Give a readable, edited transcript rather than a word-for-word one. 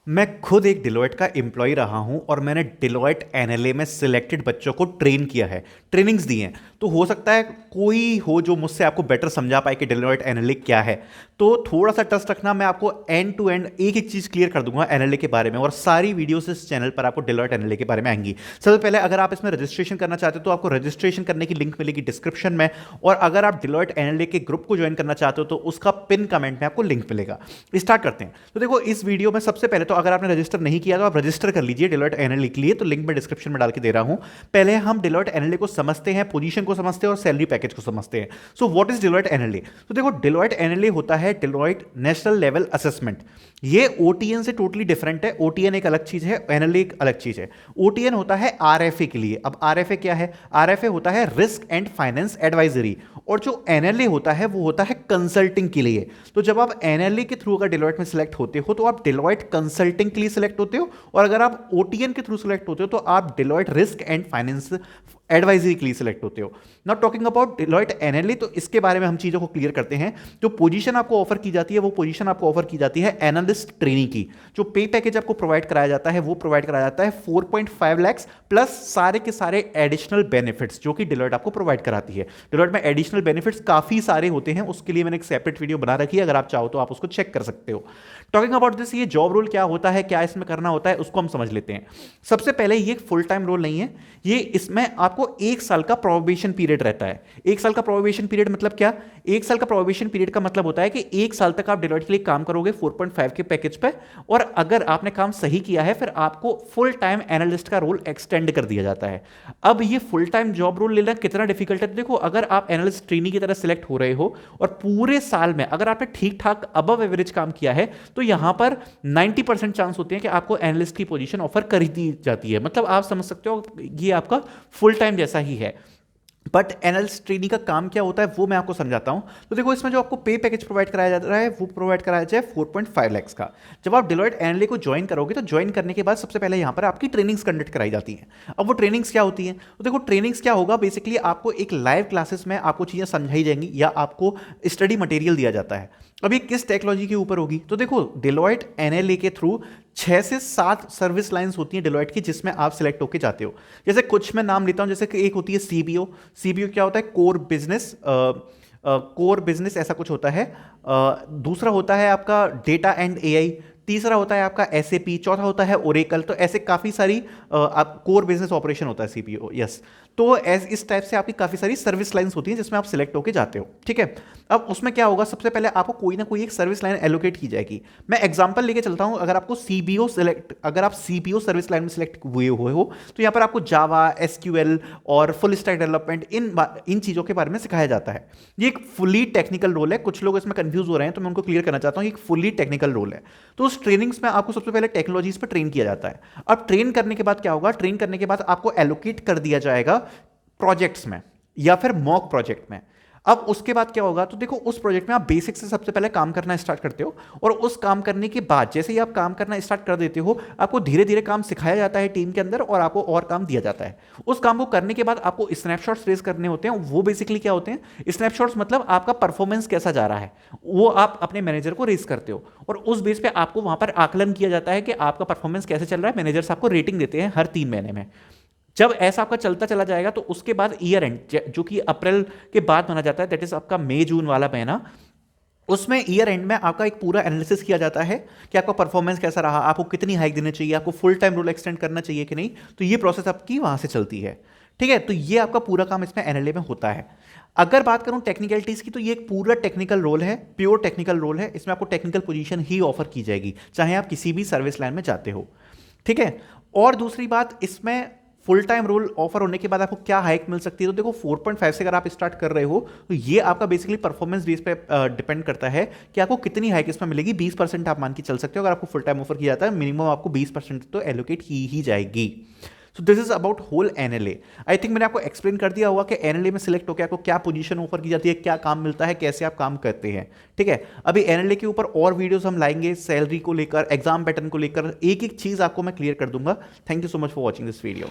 मैं खुद एक डिलॉयट का एम्प्लॉय रहा हूं और मैंने डिलॉयट एनएलए में सिलेक्टेड बच्चों को ट्रेन किया है, ट्रेनिंग्स दी हैं। तो हो सकता है कोई हो जो मुझसे आपको बेटर समझा पाए कि डिलॉयट एनएलए क्या है। तो थोड़ा सा ट्रस्ट रखना, मैं आपको एंड टू एंड एक एक चीज़ क्लियर कर दूंगा एनएलए के बारे में, और सारी वीडियोस इस चैनल पर आपको डिलॉयट एनएलए के बारे में आएंगी। सबसे पहले अगर आप इसमें रजिस्ट्रेशन करना चाहते हो तो आपको रजिस्ट्रेशन करने की लिंक मिलेगी डिस्क्रिप्शन में, और अगर आप डिलॉयट एनएलए के ग्रुप को ज्वाइन करना चाहते हो तो उसका पिन कमेंट में आपको लिंक मिलेगा। स्टार्ट करते हैं। तो देखो, इस वीडियो में सबसे पहले तो अगर आपने रजिस्टर नहीं किया तो आप रजिस्टर कर लीजिए डिलॉयट एनएलए के लिए, तो लिंक मैं डिस्क्रिप्शन में डाल के दे रहा हूं। पहले हम डिलॉयट एनएलए को समझते हैं, पोजीशन को समझते हैं और सैलरी पैकेज को समझते हैं। So what is Deloitte NLA? तो देखो, डिलॉयट एनएलए होता है डिलॉयट नेशनल लेवल असेसमेंट। ये ओटीएन से टोटली डिफरेंट है। ओटीएन एक अलग चीज है, एनएलए एक अलग चीज है। ओटीएन होता है आरएफए के लिए। अब आरएफए क्या है? आरएफए होता है रिस्क एंड फाइनेंस एडवाइजरी, और जो एनएलए होता है वो होता है कंसल्टिंग के लिए। तो जब आप एनएलए के थ्रू अगर डिलॉयट में सिलेक्ट होते हो तो आप डिलॉयट कंसल्टिंग के लिए सिलेक्ट होते हो, और अगर आप ओटीएन के थ्रू सिलेक्ट होते हो तो आप Deloitte risk and finance advisory के लिए सिलेक्ट होते हो। Not talking about Deloitte NLA, तो इसके बारे में हम चीजों को क्लियर करते हैं। जो पोजीशन आपको ऑफर की जाती है वो पोजीशन आपको ऑफर की जाती है एनालिस्ट ट्रेनिंग की। जो पे पैकेज आपको प्रोवाइड कराया जाता है वो प्रोवाइड कराया जाता है 4.5 लाख प्लस सारे के सारे एडिशनल बेनिफिट्स जो कि डिलॉयट आपको प्रोवाइड कराती है। डिलॉयट में एडिशनल बेनिफिट्स काफी सारे होते हैं, उसके लिए मैंने एक सेपरेट वीडियो बना रखी है, अगर आप चाहो तो आप उसको चेक कर सकते हो। टॉकिंग अबाउट दिस, ये जॉब रोल क्या होता है, क्या इसमें करना होता है, उसको हम समझ लेते हैं। सबसे पहले ये फुल टाइम रोल नहीं है, ये इसमें आपको 1 साल का प्रोबेशन पीरियड रहता है। 1 साल का प्रोबेशन पीरियड मतलब क्या? 1 साल का प्रोबेशन पीरियड का मतलब होता है कि 1 साल तक आप डिलॉयट के लिए काम करोगे 4.5 के पैकेज पे, और अगर आपने काम सही किया है फिर आपको फुल टाइम एनालिस्ट का रोल एक्सटेंड कर दिया जाता है। अब ये फुल टाइम जॉब रोल लेना कितना डिफिकल्ट है? देखो, अगर आप एनालिस्ट ट्रेनी की तरह सिलेक्ट हो रहे हो और पूरे साल में अगर आपने ठीक ठाक अबव एवरेज काम किया है तो यहां पर 90% चांस होते हैं कि आपको एनालिस्ट की पोजीशन ऑफर कर दी जाती है। मतलब आप समझ सकते हो ये आपका फुल टाइम जैसा ही है। बट एनालिस्ट ट्रेनिंग का काम क्या होता है वो मैं आपको समझाता हूं। तो देखो, इसमें जो आपको पे पैकेज प्रोवाइड कराया जा रहा है वो प्रोवाइड कराया जाए 4.5 लाख का। जब आप डिलॉयट एनएलए को ज्वाइन करोगे तो ज्वाइन करने के बाद सबसे पहले यहां पर आपकी ट्रेनिंग्स कंडक्ट कराई जाती हैं। अब वो ट्रेनिंग्स क्या होती हैं? तो देखो, ट्रेनिंग्स क्या होगा, बेसिकली आपको एक लाइव क्लासेस में आपको चीजें समझाई जाएंगी या आपको स्टडी मटेरियल दिया जाता है। अब ये किस टेक्नोलॉजी के ऊपर होगी? तो देखो, डिलॉयट एनएलए के थ्रू 6 से 7 सर्विस लाइंस होती हैं डिलॉयट की, जिसमें आप सिलेक्ट होकर जाते हो। जैसे कुछ मैं नाम लेता हूं, जैसे कि एक होती है सीबीओ। सीबीओ क्या होता है? कोर बिजनेस ऐसा कुछ होता है। दूसरा होता है आपका डेटा एंड एआई। तीसरा होता है आपका एसएपी। चौथा होता है ओरेकल। तो ऐसे काफी सारी आप कोर बिजनेस ऑपरेशन होता है सीपीओ, यस। तो इस टाइप से आपकी काफी सारी सर्विस लाइंस होती हैं जिसमें आप सिलेक्ट होकर जाते हो, ठीक है। अब उसमें क्या होगा, सबसे पहले आपको कोई ना कोई एक सर्विस लाइन एलोकेट की जाएगी। मैं एग्जांपल लेके चलता हूं। अगर आप सीबीओ सर्विस लाइन में सिलेक्ट हुए हो तो यहां पर आपको जावा, एसक्यूएल और फुल स्टैक डेवलपमेंट इन चीजों के बारे में सिखाया जाता है। ये एक फुली टेक्निकल रोल है। कुछ लोग इसमें कंफ्यूज हो रहे हैं तो मैं उनको क्लियर करना चाहता हूं, एक फुली टेक्निकल रोल है। तो उस ट्रेनिंग्स में आपको सबसे पहले टेक्नोलॉजीज पर ट्रेन किया जाता है। अब ट्रेन करने के बाद क्या होगा? ट्रेन करने के बाद आपको एलोकेट कर दिया जाएगा प्रोजेक्ट्स में या फिर मॉक प्रोजेक्ट में। अब उसके बाद क्या होगा? तो देखो, उस प्रोजेक्ट में आप बेसिक से सबसे पहले काम करना स्टार्ट करते हो, और उस काम करने के बाद जैसे ही आप काम करना स्टार्ट कर देते हो आपको धीरे धीरे काम सिखाया जाता है टीम के अंदर, और आपको और काम दिया जाता है। उस काम को करने के बाद आपको स्नैपशॉट्स रेज करने होते हैं। वो बेसिकली क्या होते हैं? स्नैपशॉट्स मतलब आपका परफॉर्मेंस कैसा जा रहा है वो आप अपने मैनेजर को रेज करते हो, और उस बेस पे आपको वहां पर आकलन किया जाता है कि आपका परफॉर्मेंस कैसे चल रहा है। मैनेजर्स आपको रेटिंग देते हैं हर 3 महीने में। जब ऐसा आपका चलता चला जाएगा तो उसके बाद ईयर एंड, जो कि अप्रैल के बाद माना जाता है, दैट इज आपका मई जून वाला महीना, उसमें ईयर एंड में आपका एक पूरा एनालिसिस किया जाता है कि आपका परफॉर्मेंस कैसा रहा, आपको कितनी हाइक देनी चाहिए, आपको फुल टाइम रोल एक्सटेंड करना चाहिए कि नहीं। तो ये प्रोसेस आपकी वहां से चलती है, ठीक है। तो ये आपका पूरा काम इसमें एनएलए में होता है। अगर बात करूं टेक्निकलिटीज की, तो ये एक पूरा टेक्निकल रोल है, प्योर टेक्निकल रोल है। इसमें आपको टेक्निकल पोजीशन ही ऑफर की जाएगी चाहे आप किसी भी सर्विस लाइन में जाते हो, ठीक है। और दूसरी बात, इसमें फुल टाइम रोल ऑफर होने के बाद आपको क्या हाइक मिल सकती है? तो देखो, 4.5 से अगर आप स्टार्ट कर रहे हो तो ये आपका बेसिकली परफॉर्मेंस बेस पे डिपेंड करता है कि आपको कितनी हाइक इसमें मिलेगी। 20% आप मान के चल सकते हो। अगर आपको फुल टाइम ऑफर किया जाता है मिनिमम आपको 20% तो एलोकेट ही जाएगी। So this is about whole NLA. I think मैंने आपको एक्सप्लेन कर दिया होगा कि एनएलए में सिलेक्ट होकर आपको क्या पोजीशन ऑफर की जाती है, क्या काम मिलता है, कैसे आप काम करते हैं, ठीक है। अभी एनएलए के ऊपर और वीडियोस हम लाएंगे, सैलरी को लेकर, एग्जाम पैटर्न को लेकर, एक एक चीज आपको मैं क्लियर कर दूंगा। Thank you so much for watching this video.